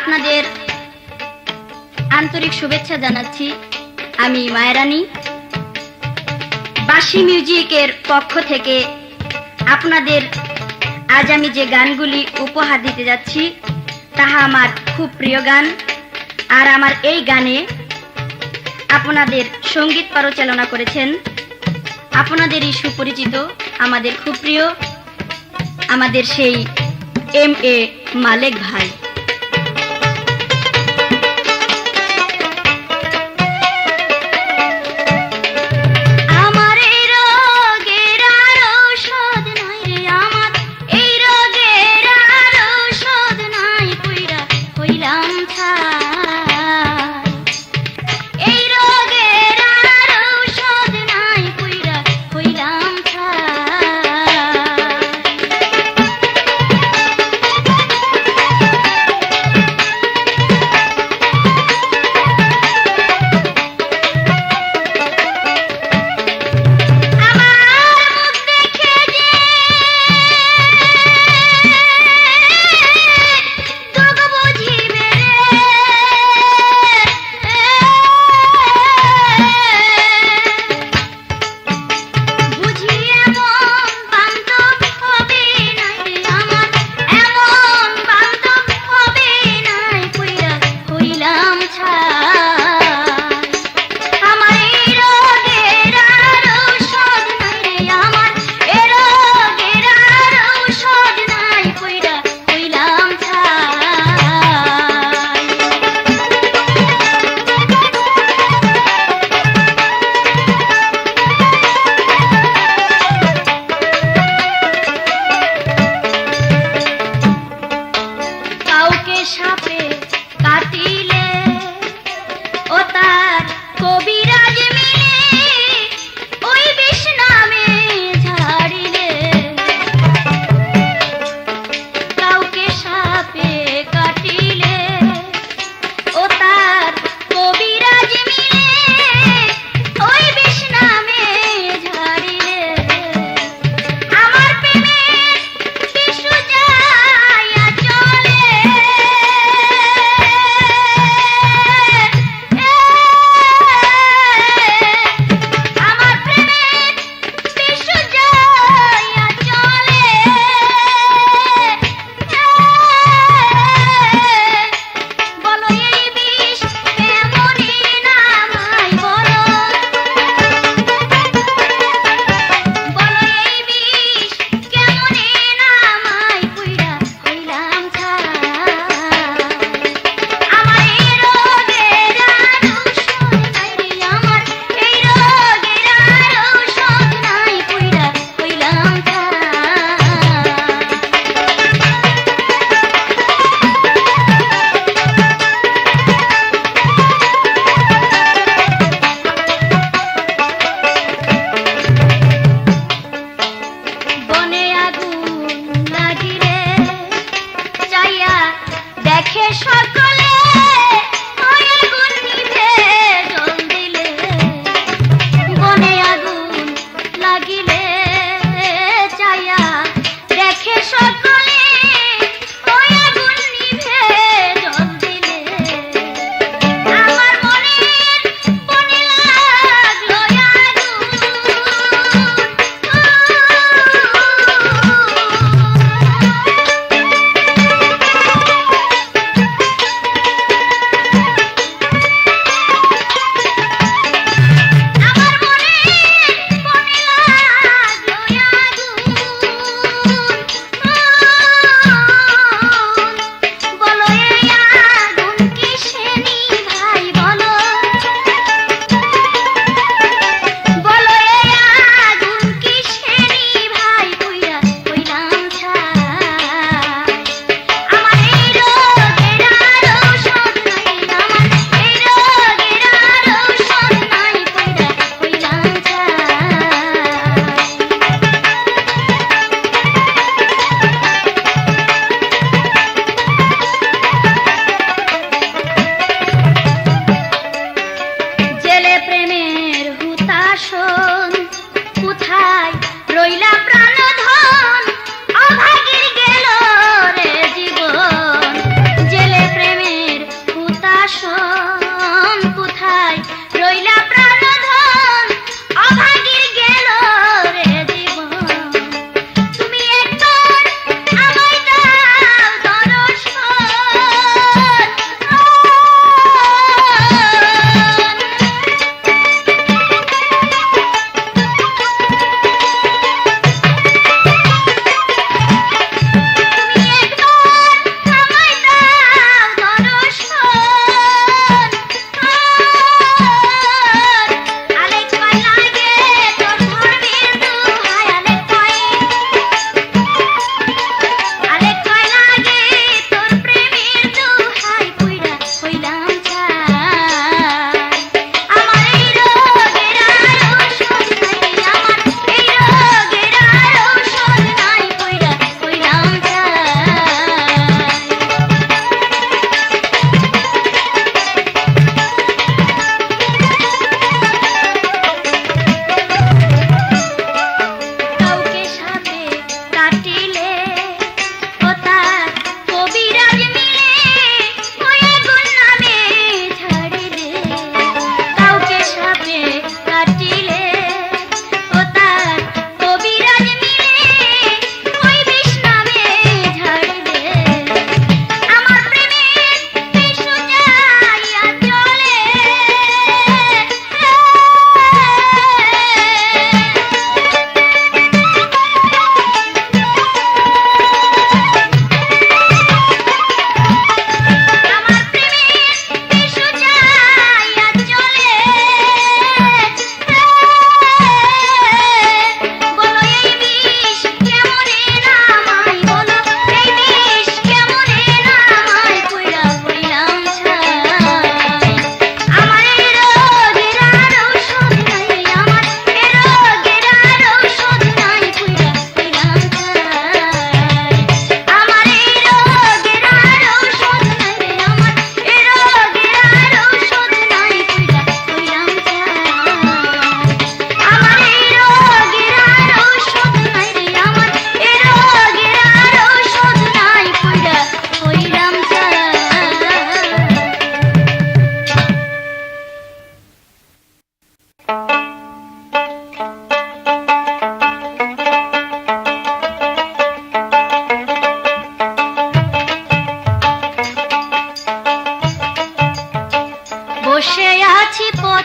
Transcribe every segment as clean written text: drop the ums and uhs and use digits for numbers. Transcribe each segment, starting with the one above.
আপনাদের আন্তরিক শুভেচ্ছা জানাচ্ছি। আমি মায়েরানী বাঁশি মিউজিকের পক্ষ থেকে আপনাদের আজ আমি যে গানগুলি উপহার দিতে যাচ্ছি তাহা আমার খুব প্রিয় গান। আর আমার এই গানে আপনাদের সঙ্গীত পরিচালনা করেছেন আপনাদেরই সুপরিচিত আমাদের খুব প্রিয় আমাদের সেই এম.এ. মালেক ভাই।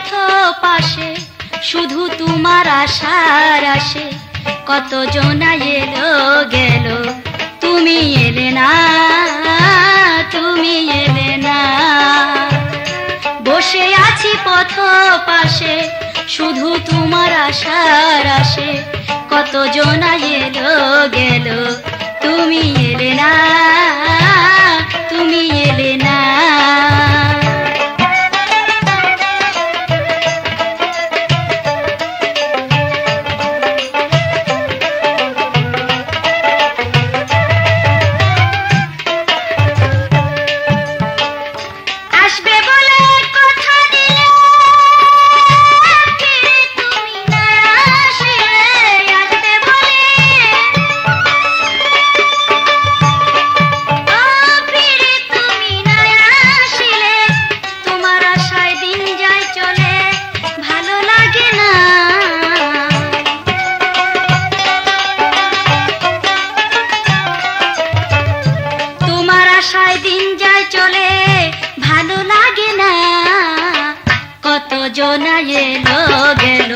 পথ পাশে শুধু তোমার আশার আসে, কত জনা এলো গেল তুমি এলে না, তুমি এলে না। বসে আছি পথ পাশে শুধু তোমার আশার আসে, কত জনা এলো গেল তুমি এলে না, তুমি এলে না। জনা এলো গেল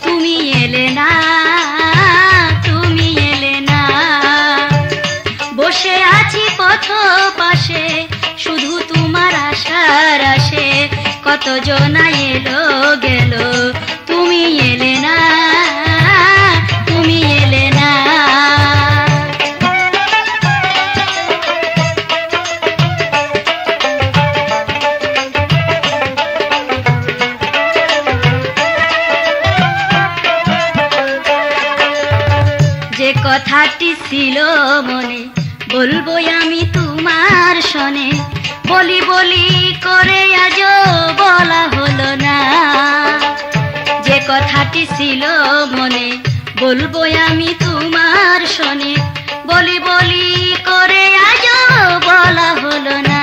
তুমি এলে না, তুমি এলে না। বসে আছি পথ পাশে শুধু তোমার আশার আসে, কত জনা এলো গেল তুমি এলে না, তুমি এলে না। যে কথাটি ছিল মনে বলবো আমি তোমার শোনে, বলি বলি করে আজও বলা হলো না। যে কথাটি ছিল মনে বলবো আমি তোমার শোনে, বলি বলি করে আজও বলা হলো না।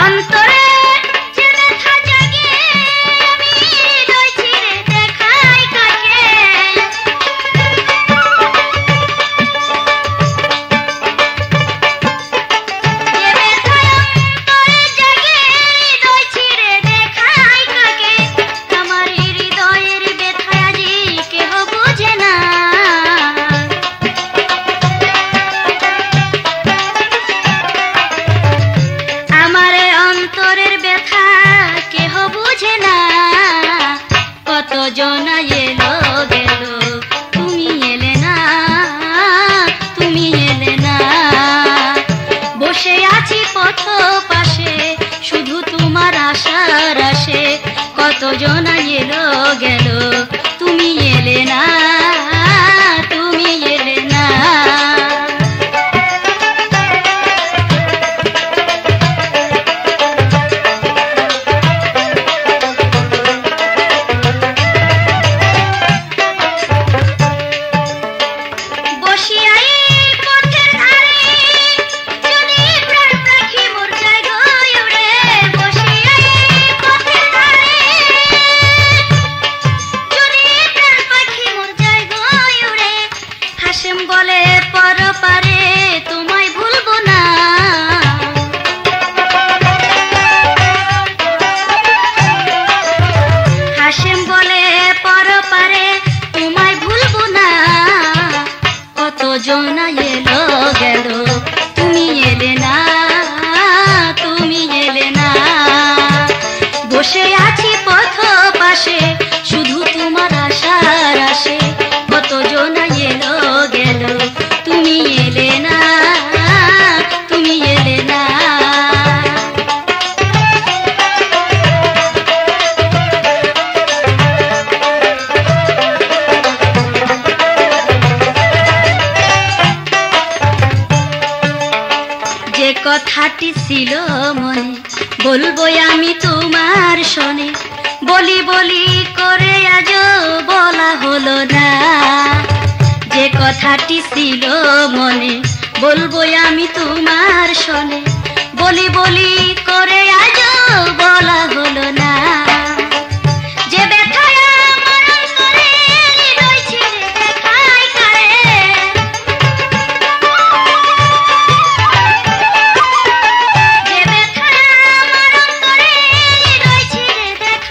অন্তরে জনা এলো গেল তুমি এলে না, তুমি এলে না। বসে আছি পথ পাশে শুধু তোমার আশার আসে, কত জনা এলো গেল তুমি এলে না, তুমি এলে না। বলে পরপারে তোমায় ভুলবো না, হাসেম বলে পরপারে তোমায় ভুলবো না। কত জনা এলো গেল তুমি এলে না, তুমি এলে না। বসে আছি পথ পাশে শুধু তোমার আশার আসে, কত জনা এলো গেল তুমি এলে না, তুমি এলে না। যে কথাটি ছিল মনে বলবো আমি তোমার শোনে, বলি বলি করে আজও বলা হলো না। যে কথাটি ছিল মনে বলবো আমি তোমার শোনে, বলি বলি করে আজও বলা হলো না। যে ব্যথায় আমার অন্তরে হৃদয় ছিঁড়ে দেখায় কারে, যে ব্যথায় আমার অন্তরে হৃদয় ছিঁড়ে দেখায়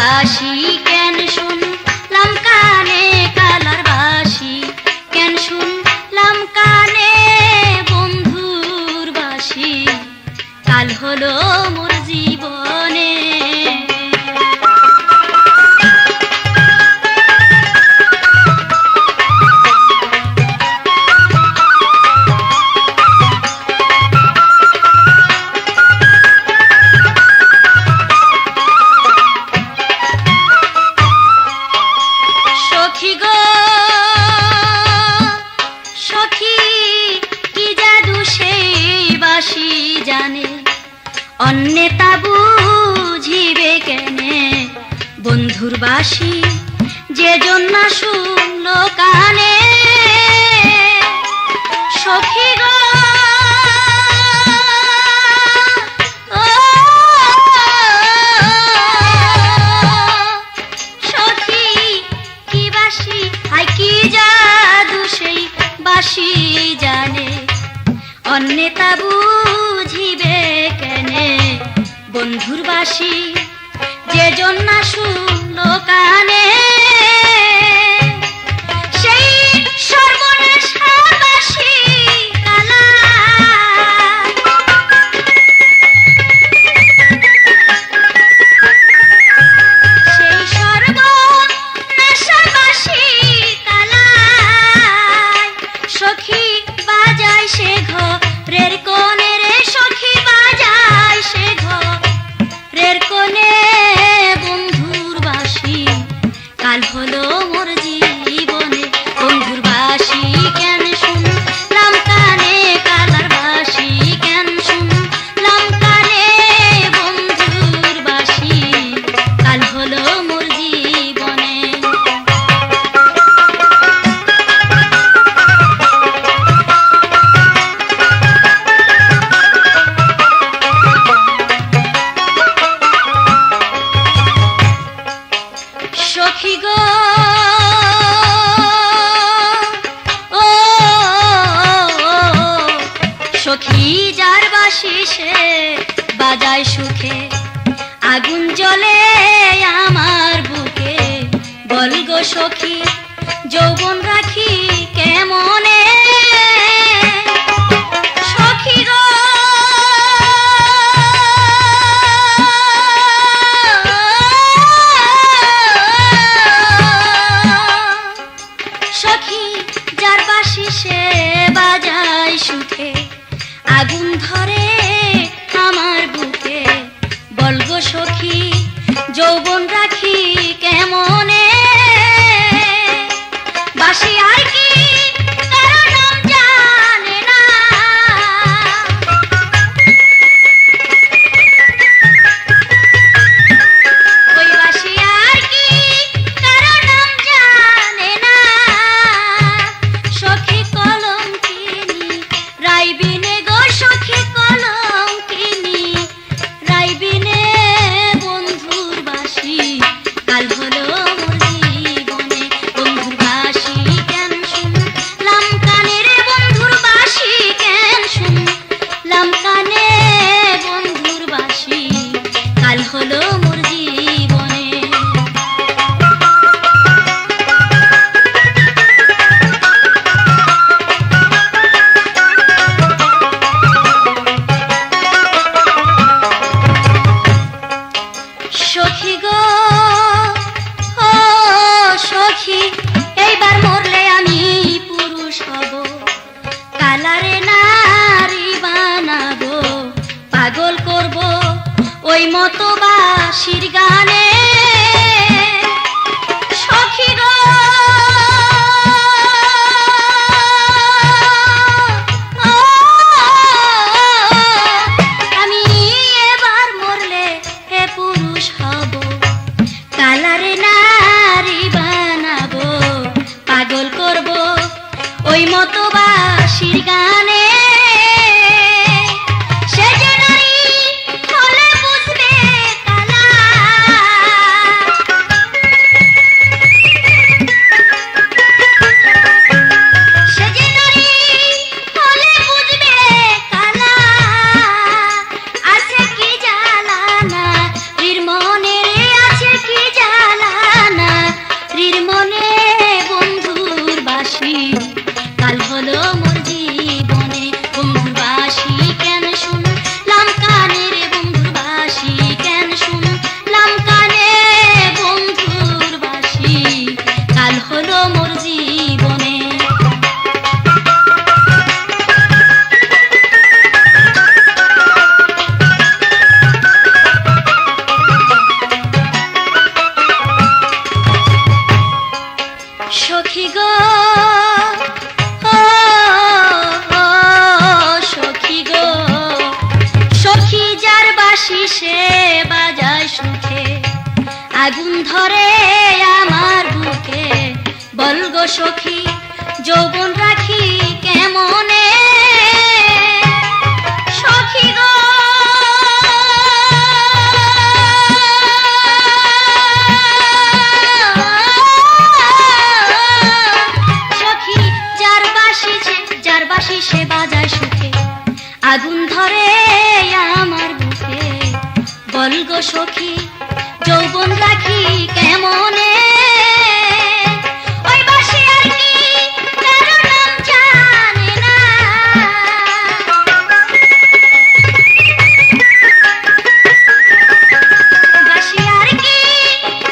বাঁশি কেন শুনলাম কানে, কালার বাঁশি কেন শুনলাম কানে, বন্ধুর বাঁশি কাল হলো মোর জীবনে। অন্যে তা বুঝিবে কেনে, বন্ধুর বাঁশি যে জন্য শুনলো কানে। সখী গো সখী কি বাঁশি, হায় কি জাদু সেই বাঁশি জানে, অন্যে তা বুঝিবে কেনে, বন্ধুর বাঁশি যে জন্য শুনলো কানে। সেই সর্বনাশা বাঁশি কালা, সেই সর্বনাশা বাঁশি কালা, সখী বাজায় সে ঘরের কোণে রে, সখী বাজায় সে ঘরের কোণে, বন্ধুর বাঁশি কাল হলো মোর জীবনে। বন্ধুর বাঁশি কেন শুনলাম কানে, কালার বাঁশি কেন শুনলাম কানে, বন্ধুর বাঁশি কাল হলো মোর জীবনে। সখী গো ও সখী যার বাঁশি সে বাজায় সুখে, আগুন জ্বলে আমার বুকে, বল গো সখী যৌবন রাখি কেমনে। সখী গো সখী যার বাঁশি সে বাজায় সুখে, আগুন ধরে আমার বুকে, বল গো সখী যৌবন রাখি কেমনে। বাঁশি আর কি কারো নাম জানে না, ওই বাঁশি আর কি কারো নাম জানে না, সখী কলঙ্কিনী রাইবিনে গো, সখী কলঙ্কিনী রাইবিনে, বন্ধুর বাঁশি কাল হলো মোর জীবনে। বন্ধুর বাঁশি কেন শুনলাম কানে রে, বন্ধুর বাঁশি কেন শুনলাম কানে, বন্ধুর বাঁশি কাল হলো মোর জীবনে। সখী গো ও সখী এইবার মরলে আমি পুরুষ হব, কালারে নারী বানাবো, পাগল করব ওই মতো বাঁশির গানে। সখী গো আমি এবার মরলে হে পুরুষ হব, কালারে নারী বানাবো, পাগল করব ওই মতো বাঁশির গানে। সে যে নারী হলে বুঝবে কালা, আগুন ধরে আমার বুকে, বলগো সখী যৌবন রাখি কেমনে, সখী গো সখী, যার বাঁশি সে বাজায় সুখে, আগুন ধরে আমার বুকে, বলগো সখী যৌবন রাখি কেমনে, ওই বাঁশি আর কি কারো নাম জানে না, বাঁশি আর কি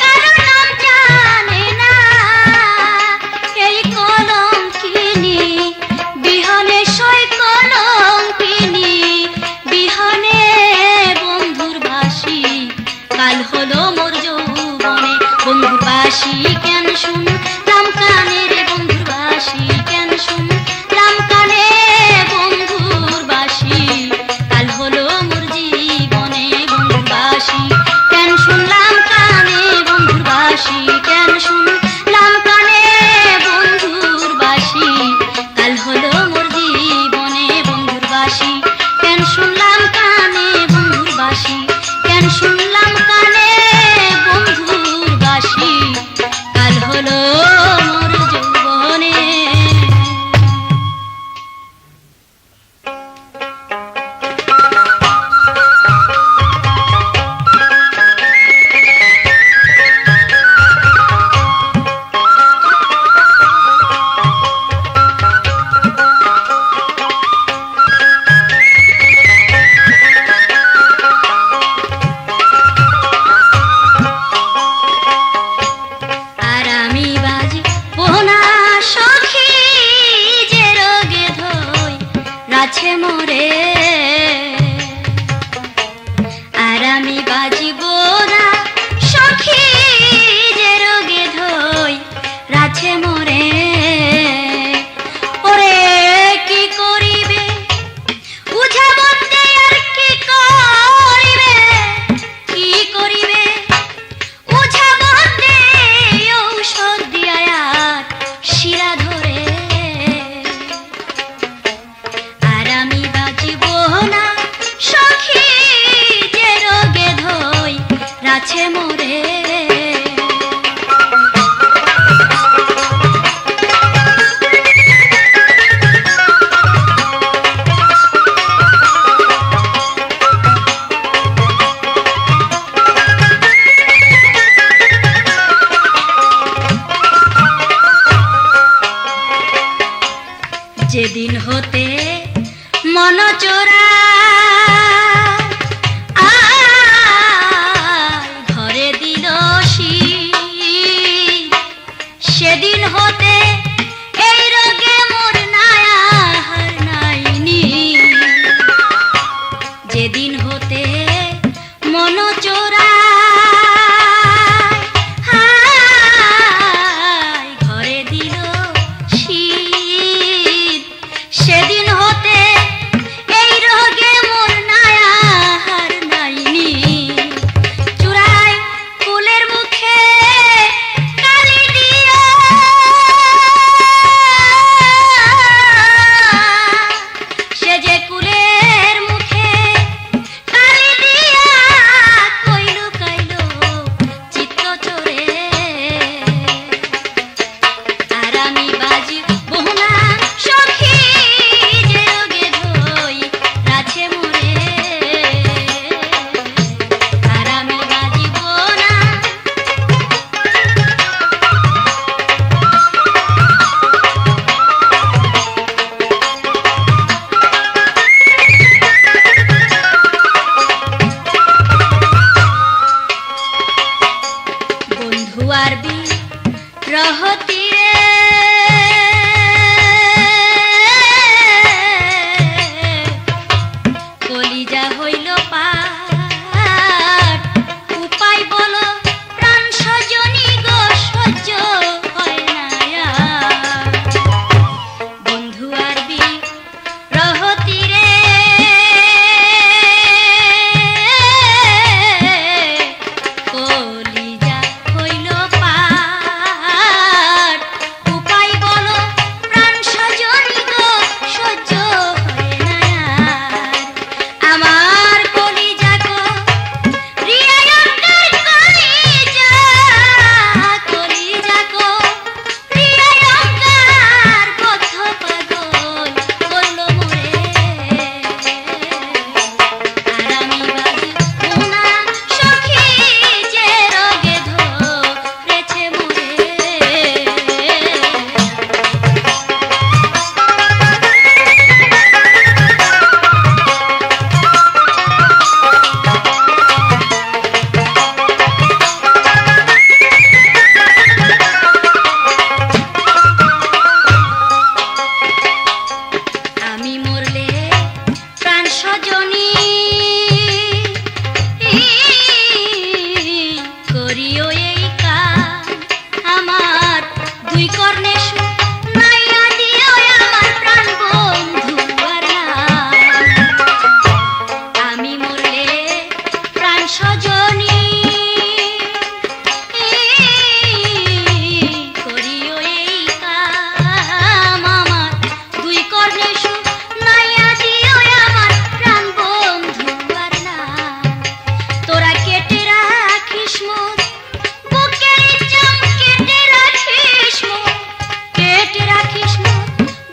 কারো নাম জানে না, এই কলঙ্কিনী বিহনে সই কলঙ্কিনী বিহনে বন্ধুর বাঁশি, কাল হলো মোর যৌবনে, বন্ধুর বাঁশি কেন শুনলাম কানে রে, বন্ধুর বাঁশি কেন শুনলাম কানে, বন্ধুর বাঁশি কাল হলো মোর জীবনে, বন্ধুর বাঁশি কেন শুনলাম কানে, বন্ধুর বাঁশি কেন শুনলাম কানে, বন্ধুর বাঁশি কাল হলো মোর জীবনে, বন্ধুর বাঁশি কেন শুনলাম কানে, বন্ধুর বাঁশি কেন শুনলাম কানে, বন্ধুর বাঁশি কাল হলো মোর যৌবনে। আর আমি বাজবো না সখী যে রোগে ধই রাছে মোরে, আর আমি বাজবো না সখী যে রোগে ধই রাছে মোরে, ওরে কি করিবে বুঝা বন্দে, আর কি করিবে, কি করিবে বুঝা বন্দে, ঔষধ দিয়া আর শিরা ধরে, আর আমি বাঁচিব না সখী যে রোগে ধই রাছে মোরে, যেদিন হতে মন চোরা ঘরে দিল শীত, সেদিন হতে এই রোগে মোর নায়ার নাইনি, যেদিন হতে মন চোরা ঘরে দিল শীত, সেদিন হতে এই রোগে মোর নায়ার নাইনি, চূড়ায় ফুলের মুখে কালি দিয়া, সে যে কুলের মুখে কালি দিয়া কইলো কাইলো চিত্ত চোরে, আর আমি বাজিবো না সখী যে রোগে ধই রাছে মোরে, আর আমি বাজিবো না বন্ধু আর বিরহতি রে, কলিজা হইল পাট, উপায় বলো প্রাণ সজনী গো, সহ্য হয় না আর। বন্ধু আর বিরহতি রে, কলিজা দুই কর্ণে সুখ নাইয়া দিও আমার প্রাণ বন্ধু আর নাই। আমি মরলে প্রাণ সজনী করিও এই কাম আমার দুই কর্ণে সুখ নাইয়া দিও আমার প্রাণ বন্ধু আর নাই। তোরা কেটে রাখিস মোর বুকের চাম, কেটে রাখিস মোর, কেটে রাখিস মোর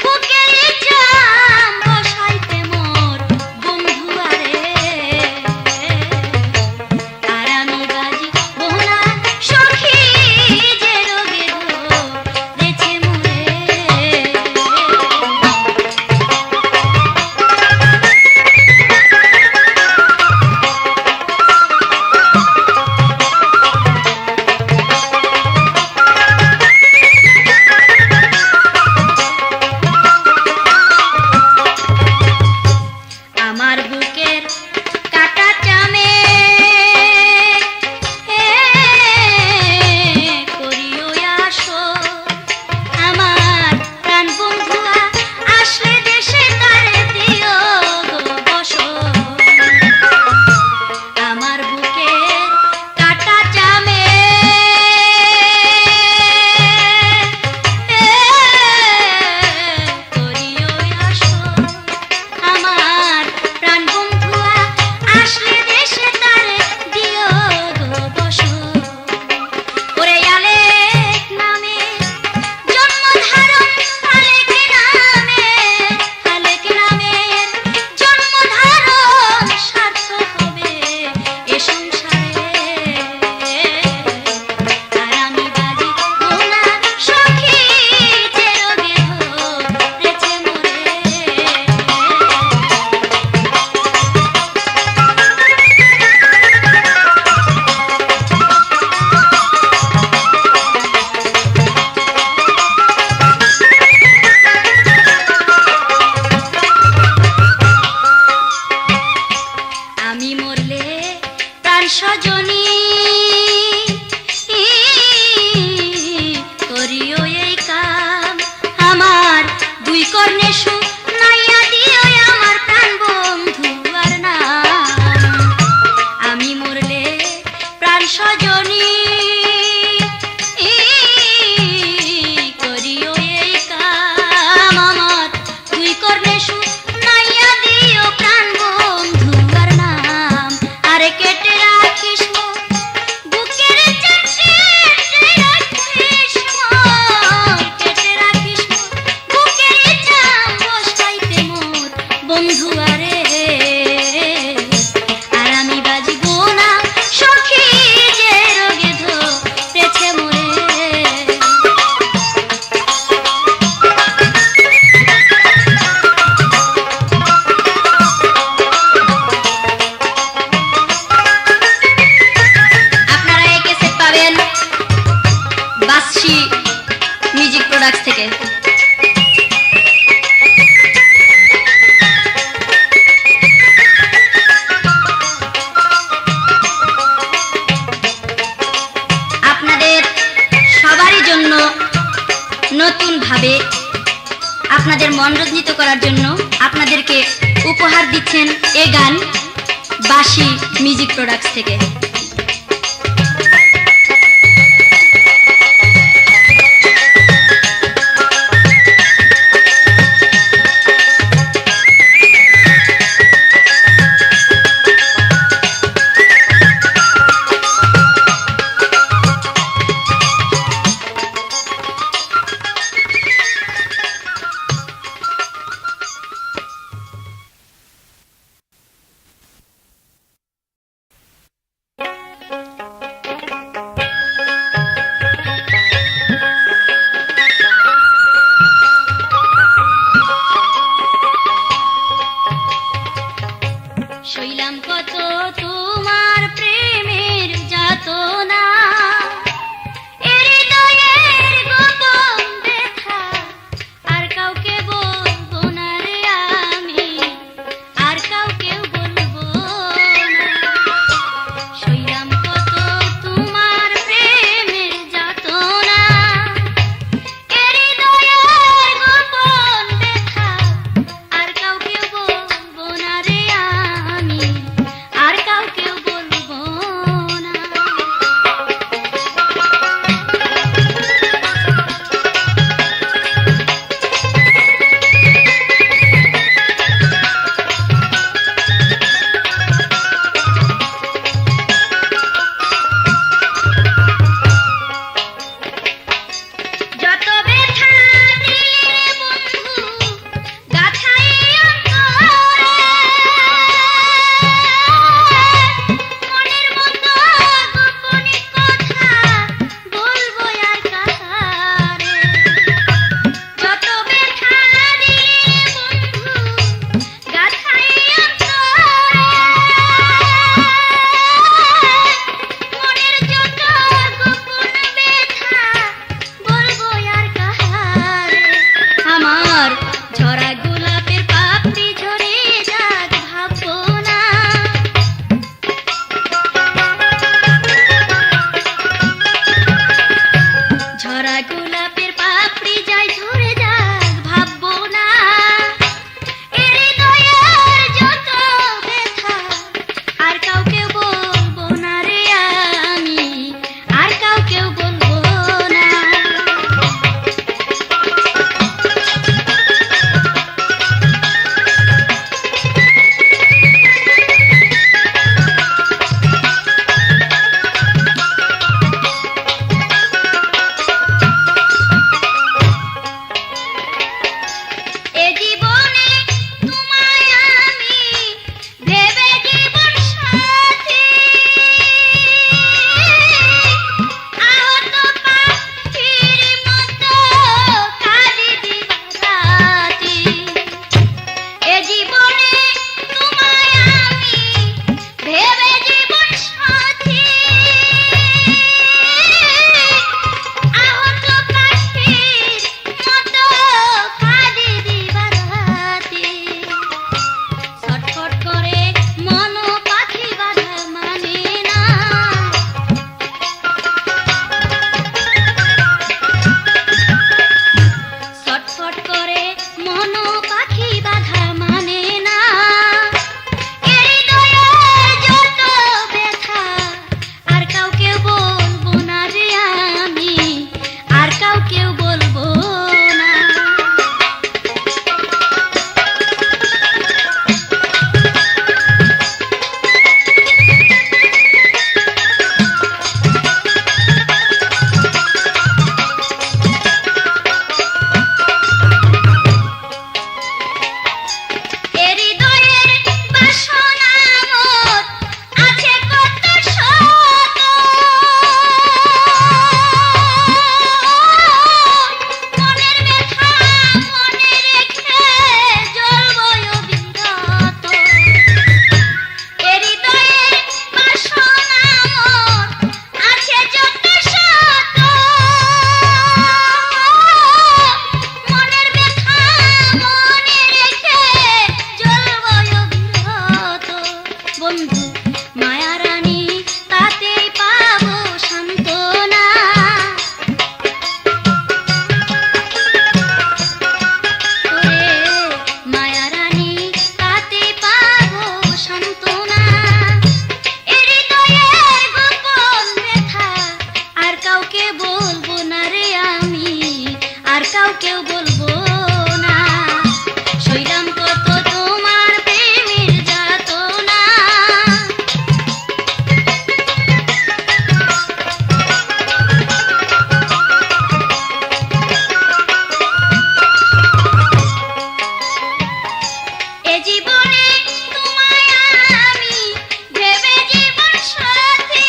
বুকের চাম, বসাইতে মোর বন্ধু আরে। আর আমি বাজি বোনা সখী যে রোগে ধরেছে মোরে। আমার বুকের কাটা চামে করিও আসো আমার প্রাণ বন্ধুয়া, আসলে দেশে তারে দিও গো বসো। আমার বুকের কাটা চামে করিও আসো আমার প্রাণ বন্ধুয়া, আসলে দেশে তারে দিও গো বসো। ওরে আলেক নামে জন্ম ধারণ, আলেক নামে, আলেক নামের জন্ম ধারণ সার্থক হবে এ সংসারে। আর আমি বাজি বোনা সখী যে রোগে ধরেছে মোরে। আমি মরলে প্রাণ সজনী করিও এই কাম আমার দুই কর্ণে সুখ নাইয়া দিও আমার প্রাণ বন্ধু আর নাই। আমি মরলে প্রাণ সজনী করিও এই কাম আমার দুই কর্ণে সুখ নাইয়া দিও প্রাণ বন্ধু আর নাম। আরে কেটে রাখিস মোর বুকের চাম, কেটে রাখিস মোর, কেটে রাখিস মোর বুকের চাম, বসাইতে মোর বন্ধু আরে। আর আমি বাজিব না সখী যে রোগে ধরেছে মোরে। আপনারা এই ক্যাসেট পাবেন বাসি মিউজিক প্রোডাক্টস থেকে। আপনাদের সবারই জন্য নতুন ভাবে আপনাদের মনোরঞ্জিত করার জন্য আপনাদেরকে উপহার দিচ্ছেন এ গান বাসি মিউজিক প্রোডাক্টস থেকে। গোলাপের পাপড়ি যাই ঝরে যাক ভাববো না, এ হৃদয়ের যত ব্যথা আর কাউকে বলবো না রে আমি, আর কাউকেও বলবো না। এ জীবনে তোমায় আমি ভেবে জীবন সাথী, আহত পাখির মতো কাঁদি দিবারাতি। এ জীবনে তোমায় আমি ভেবে জীবন সাথী, আহত পাখির মতো কাঁদি দিবারাতি। ছটফট করে মন পাখি বাঁধা মানে না, ছটফট করে মন পাখি বাঁধা মানে না, এ হৃদয়ের যত ব্যথা আর কাউকে বলবো না রে আমি, আর কাউকেও বলবো না। এ হৃদয়ের বাসনা মোর আছে কত শত, মনের ব্যথা মনে রেখে জ্বলবো অবিরত। এ হৃদয়ের বাসনা মোর আছে যত শত, মনের ব্যথা মনে রেখে জ্বলবো অবিরত। বন্ধু মায়া রানী তাতেই পাবো সান্ত্বনা, ওরে মায়া রানী তাতেই পাবো সান্ত্বনা। এ হৃদয়ের গোপন ব্যথা আর কাউকে বলবো না রে আমি, আর কাউকেও বলবো না। সইলাম কত তোমার প্রেমের যাতনা, এ জীবনে তোমায় আমি ভেবে জীবন সাথী,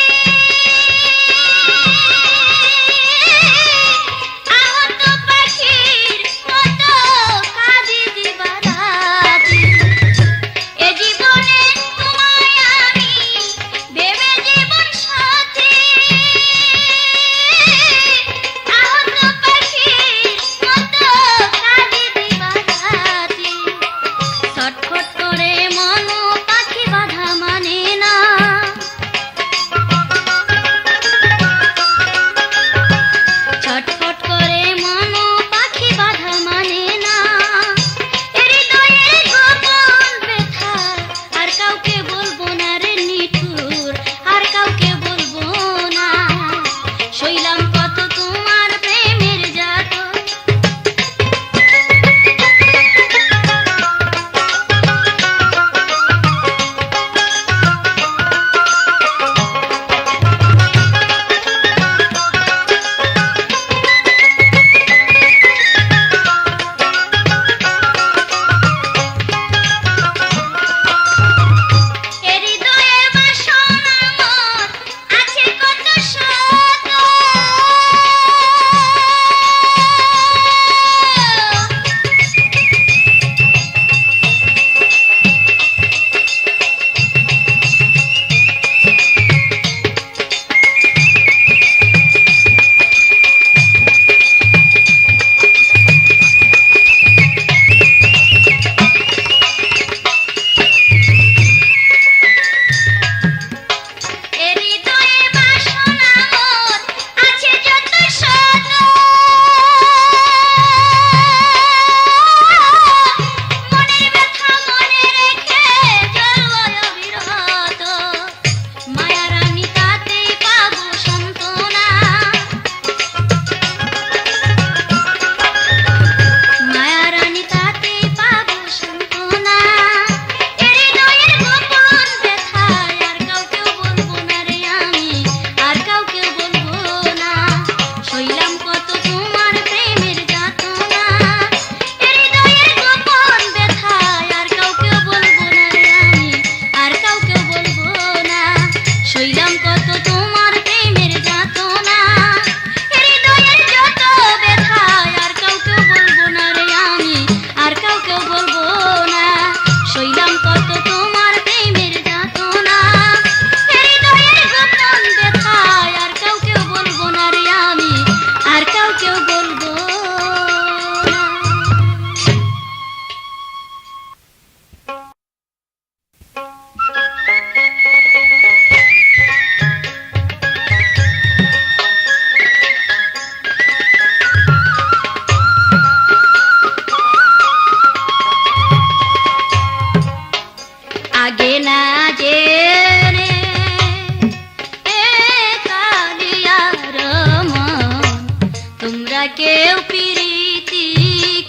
তোমরা কেউ প্রীতি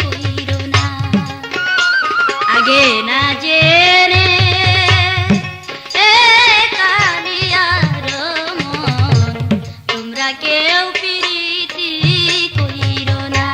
কইরো না, আগে না জেনে এ কালিয়ার মন, তোমরা কেউ প্রীতি কইরো না।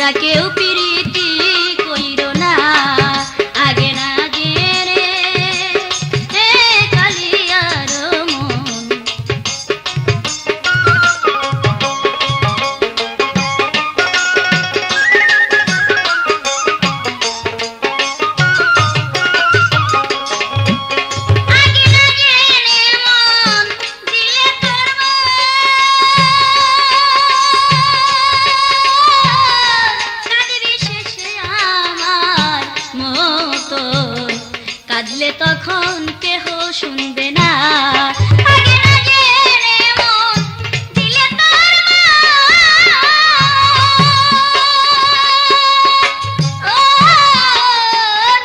তোমরা কেউ প্রীতি কইরো না আগে না জেনে হে কালিয়ার মন। আগে না জেনে মন দিলে তোর কাঁদবি শেষে আমার মতন, কাঁদলে তখন কেহ শুনবে না। আগে না জেনে মন দিলে তোর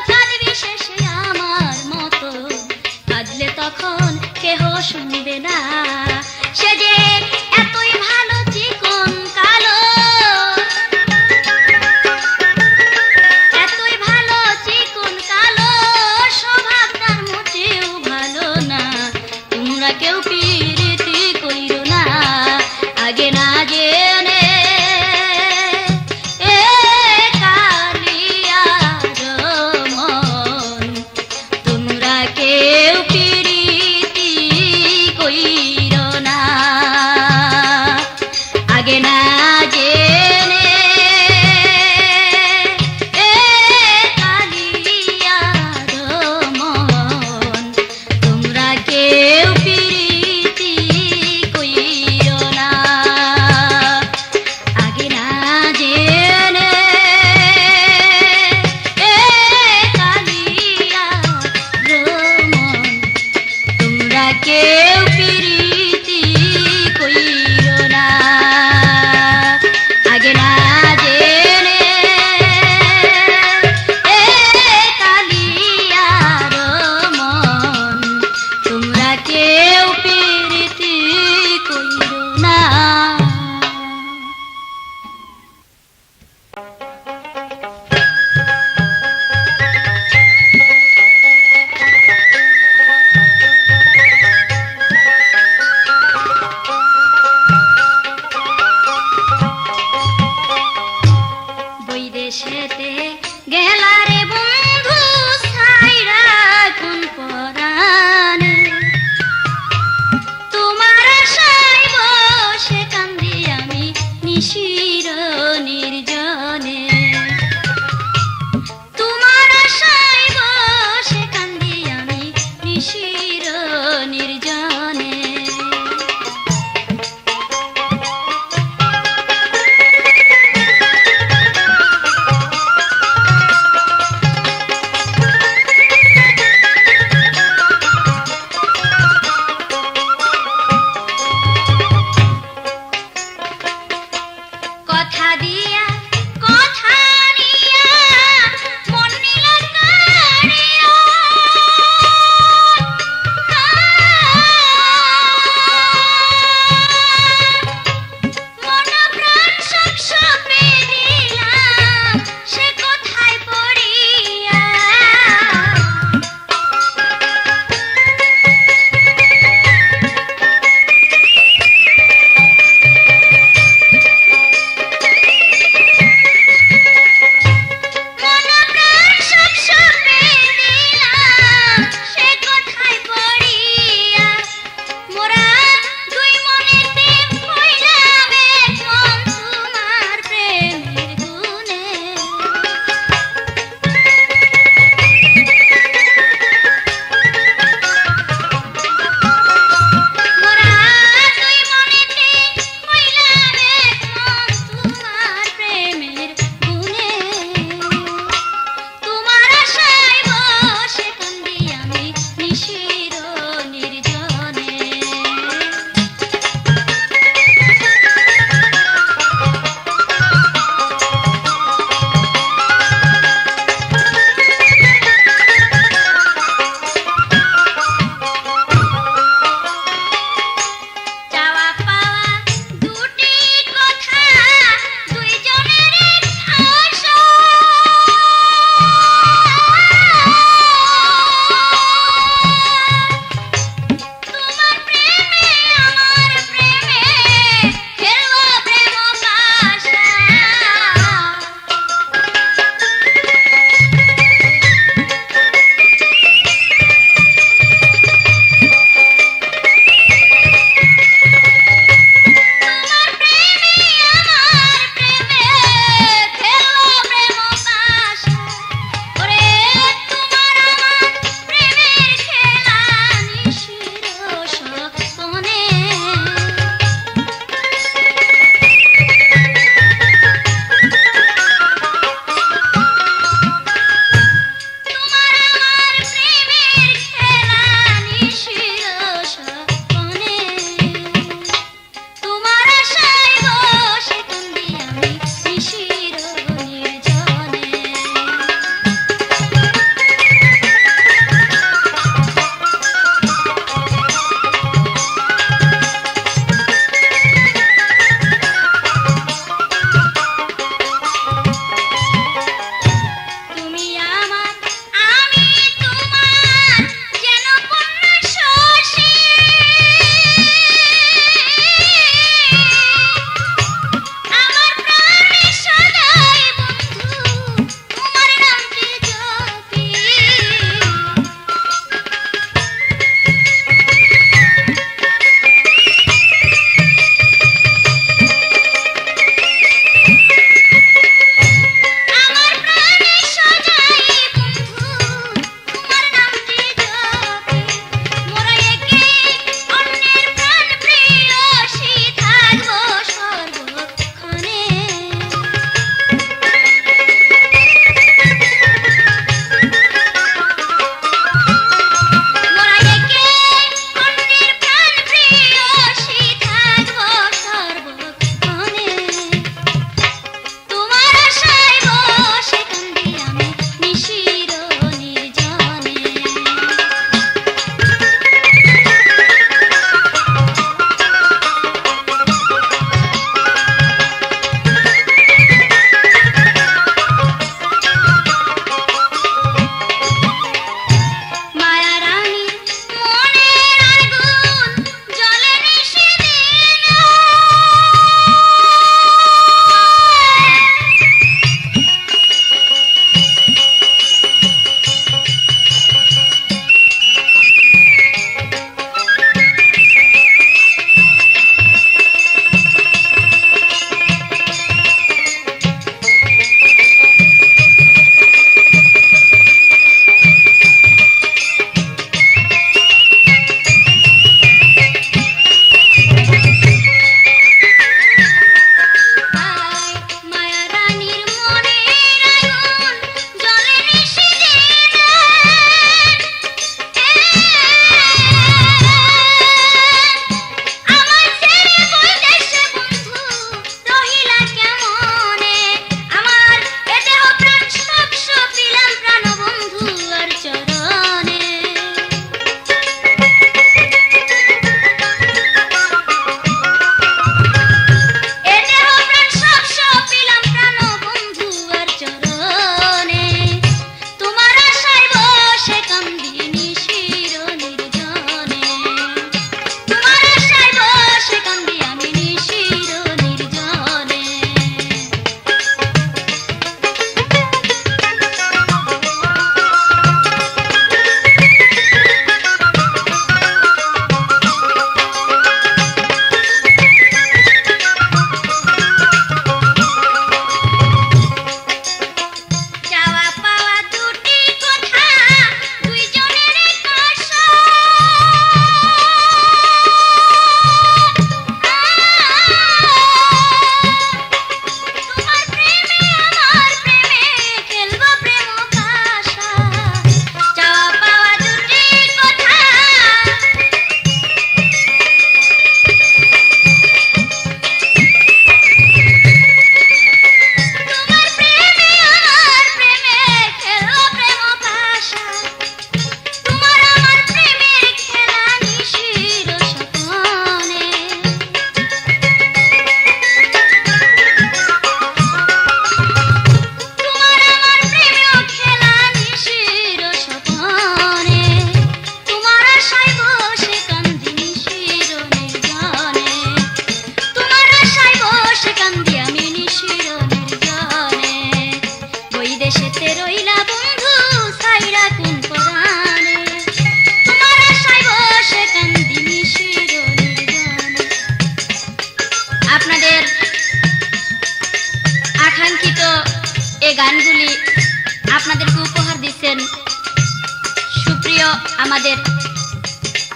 কাঁদবি শেষে আমার মতন, কাঁদলে তখন কেহ শুনবে না। সে যে এতই ভালো চিকন কালো, এতই ভালো চিকন কালো, স্বভাব তার মোটেও ভালো না। তোমরা কেউ প্রীতি কইরো না আগে না জেনে এ কালিয়ার মন। তোমরা কেউ প্রীতি কইরো না আগে না জেনে এ কালিয়ার মন। তোমরা কেউ প্রীতি কইরো না আগে না জেনে এ কালিয়ার মন। তোমরা কেউ প্রীতি কইরো না আগে না জেনে এ কালিয়ার মন। তোমরা কেউ প্রীতি কইরো না।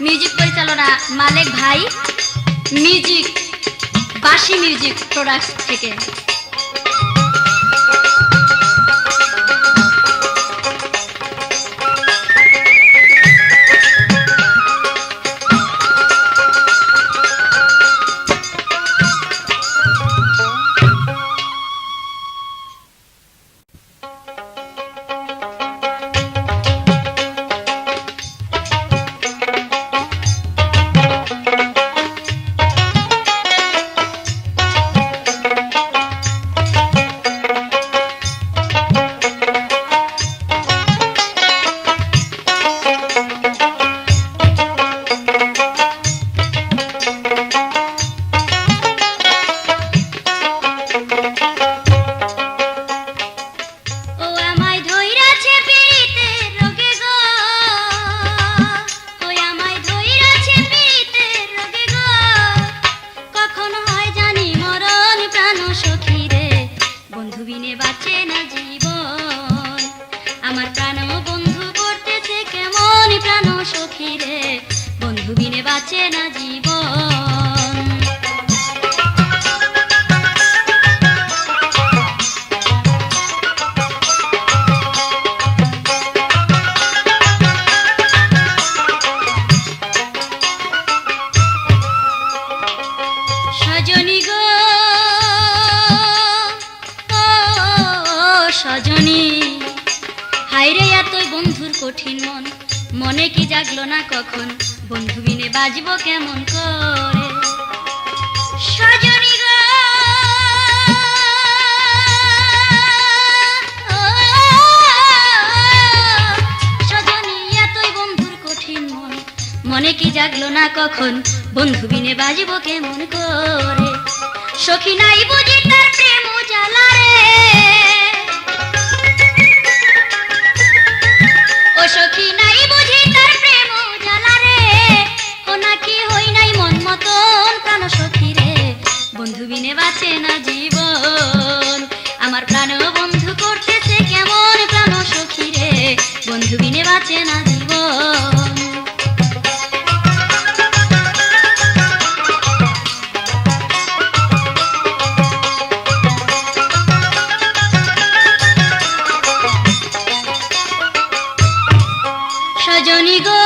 মিউজিক পরিচালনা মালেক ভাই, মিউজিক বাসি মিউজিক প্রোডাক্টস থেকে। কঠিন মন মনে কি জাগলো না কখন, বন্ধু বিনে বাজবো কেমন করে। সজনী গো সজনী, এতই বন্ধুর কঠিন মন মনে কি জাগলো না কখন, বন্ধু বিনে বাজবো কেমন করে। সখী নাই বুঝি তার প্রেম জ্বালা রে, ও সখী নাই বুঝি তার প্রেম জ্বালা রে, ও নাকি হই নাই মন মতন প্রাণ সখী রে, বন্ধু বিনে বাঁচে না জীবন। আমার প্রাণ বন্ধু করতেছে কেমন প্রাণ সখী রে, বন্ধু বিনে বাঁচে না জীবন। সজনী গো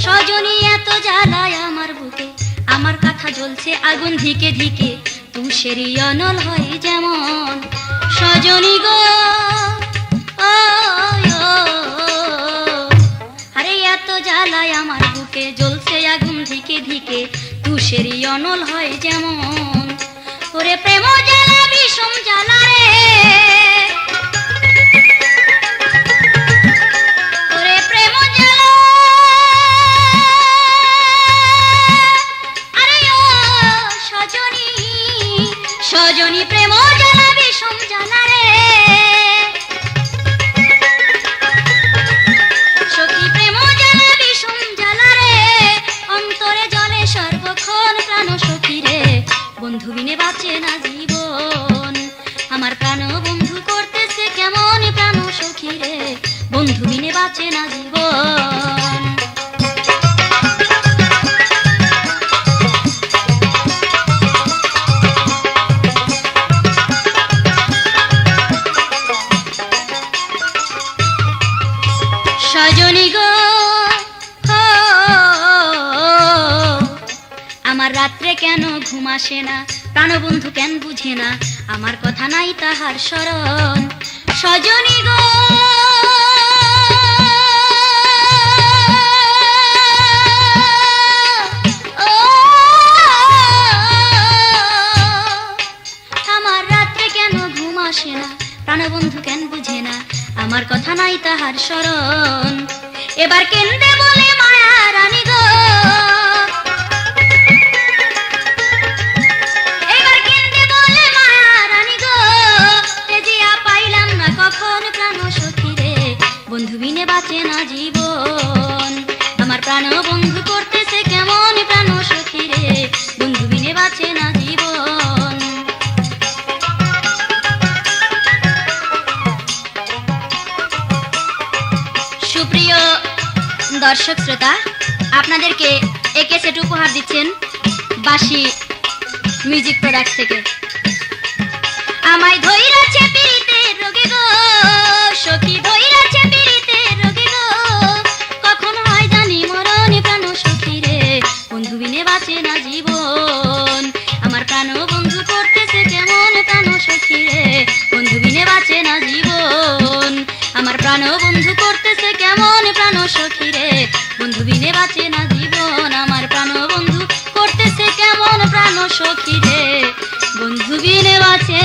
সজনী, এত জ্বালায় আমার বুকে, আমার কথা জ্বলছে আগুন ধিকে ধিকে, তুষেরই অনল হয় যেমন। সজনী গো আরে এত জ্বালায় আমার বুকে, জ্বলছে আগুন ধিকে ধিকে, তুষেরই অনল হয় যেমন। ওরে প্রেম জ্বালা বিষম জ্বালা রে, সজনী প্রেম জ্বালা বিষম জ্বালা রে, সখী প্রেম জ্বালা বিষম জ্বালা রে, অন্তরে জলে সর্বক্ষণ প্রাণ সখী রে, বন্ধু বিনে বাঁচে না জীবন। আমার প্রাণ বন্ধু করতেছে কেমন প্রাণ সখী রে, বন্ধু বিনে বাঁচে না জীবন। সজনী গো আমার রাত্রে কেন ঘুম আসে না, প্রাণবন্ধু কেন বুঝে না, আমার কথা নাই তাহার স্মরণ। সজনী গো আমার রাত্রে কেন ঘুম আসে না, প্রাণবন্ধু কেন বুঝে না, আমার কথা নাই তাহার স্মরণ। এবার কেন্দ্রে বলে মায়া রানী গো, এবার কেন্দ্রে বলে মায়া রানী গো, তেজিয়া পাইলাম না কখন প্রাণ সখী রে, বন্ধু বিনে বাঁচে না জীবন। আমার প্রাণ বন্ধু করতেছে কেমন প্রাণ সখী রে, বন্ধু বিনে বাঁচে না জীবন। দর্শক শ্রোতা, আপনাদেরকে এই ক্যাসেট উপহার দিচ্ছেন বাঁশি মিউজিক প্রোডাক্ট থেকে। আমায় ধইরাছে পীড়িতের রোগে গো, সখী ধইরাছে পীড়িতের রোগে গো, কখন হয় জানি মরণ প্রাণ সখী রে, বন্ধু বিনে বাঁচে না জীবন। আমার প্রাণ বন্ধু করতেছে কেমন প্রাণ সখী রে, বন্ধু বিনে বাঁচে না জীবন। আমার প্রাণ বন্ধু করতেছে কেমন প্রাণ সখী রে, বন্ধু বিনে বাঁচে না জীবন। আমার প্রাণ বন্ধু করতেছে কেমন প্রাণ সখী রে, বন্ধু বিনে বাঁচে